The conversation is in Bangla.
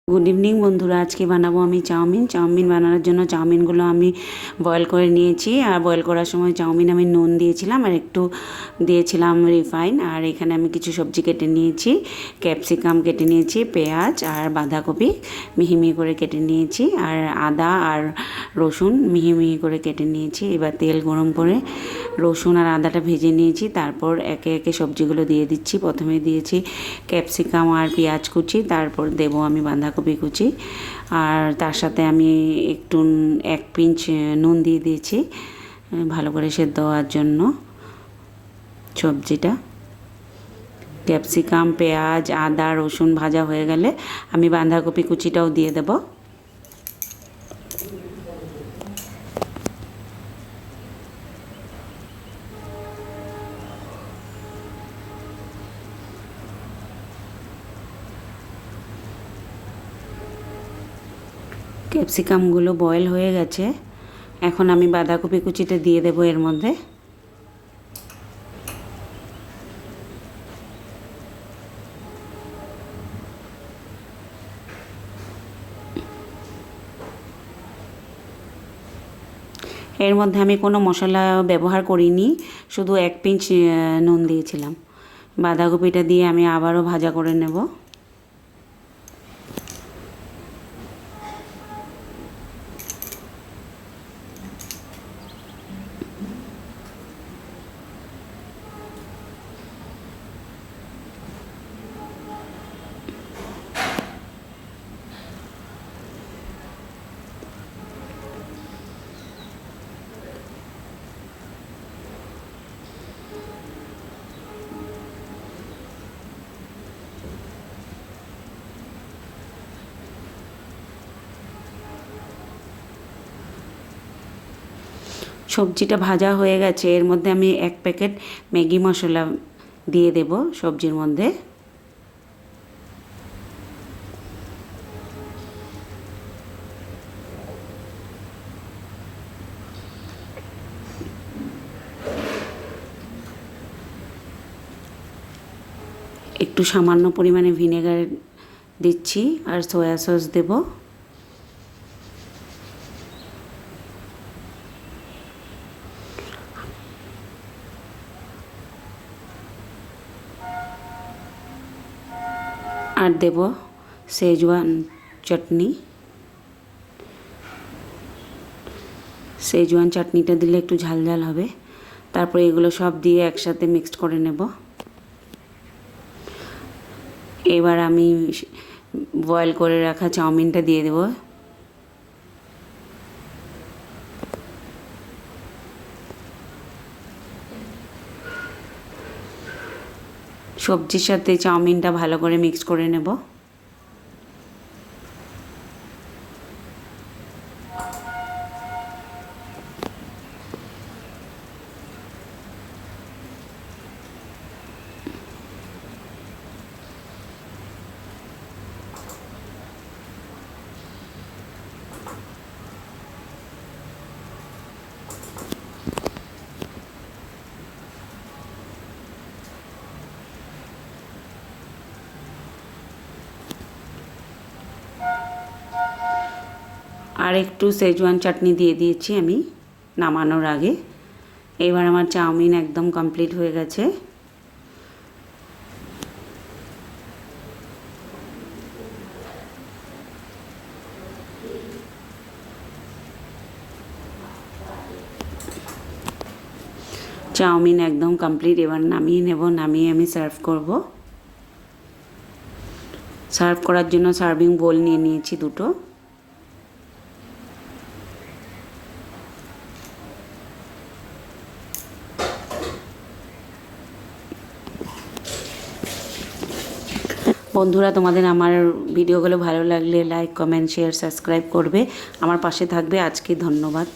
গুড ইভিনিং বন্ধুরা, আজকে বানাবো আমি চাউমিন বানানোর জন্য চাউমিনগুলো আমি বয়েল করে নিয়েছি। আর বয়েল করার সময় চাউমিন আমি নুন দিয়েছিলাম আর একটু দিয়েছিলাম রিফাইন। আর এখানে আমি কিছু সবজি কেটে নিয়েছি, ক্যাপসিকাম কেটে নিয়েছি, পেঁয়াজ আর বাঁধাকপি মিহি মিহি করে কেটে নিয়েছি, আর আদা আর রসুন মিহি মিহি করে কেটে নিয়েছি। এবার তেল গরম করে রসুন আর আদাটা ভেজে নিয়েছি, তারপর একে একে সবজিগুলো দিয়ে দিচ্ছি। প্রথমে দিয়েছি ক্যাপসিকাম আর পেঁয়াজ কুচি, তারপর দেবো আমি বাঁধাকপি কুচি, আর তার সাথে আমি একটু 1 পিঞ্চ নুন দিয়ে দিয়েছি ভালো করে সেদ্ধ হওয়ার জন্য সবজিটা। ক্যাপসিকাম, পেঁয়াজ, আদা, রসুন ভাজা হয়ে গেলে আমি বাঁধাকপি কুচিটাও দিয়ে দেবো। ক্যাপসিকামগুলো বয়েল হয়ে গেছে, এখন আমি বাঁধাকপি কুচিটা দিয়ে দেবো এর মধ্যে। এর মধ্যে আমি কোনো মশলা ব্যবহার করিনি, শুধু 1 পিঞ্চ নুন দিয়েছিলাম। বাঁধাকপিটা দিয়ে আমি আবারও ভাজা করে নেব। সবজিটা ভাজা হয়ে গেছে, এর মধ্যে আমি 1 প্যাকেট ম্যাগি মশলা দিয়ে দেব সবজির মধ্যে। একটু সামান্য পরিমাণে ভিনেগার দিচ্ছি আর সয়া সস দেব। আর দেব শেজওয়ান চাটনিটা দিলে একটু ঝাল ঝাল হবে। তারপরে এগুলো সব দিয়ে একসাথে মিক্সড করে নেব। এবার আমি বয়েল করে রাখা চাউমিনটা দিয়ে দেব। সবজির সাথে চাউমিনটা ভালো করে মিক্স করে নেব। আর একটু শেজওয়ান চাটনি দিয়ে দিয়েছি আমি নামানোর আগে। এবার আমার চাউমিন একদম কমপ্লিট হয়ে গেছে। চাউমিন একদম কমপ্লিট। এবার নামিয়ে নেব, নামিয়ে আমি সার্ভ করব। সার্ভ করার জন্য সার্ভিং বোল নিয়ে নিয়েছি দুটো। বন্ধুরা, তোমাদের আমার ভিডিওগুলো ভালো লাগলে লাইক, কমেন্ট, শেয়ার, সাবস্ক্রাইব করবে, আমার পাশে থাকবে। আজকে ধন্যবাদ।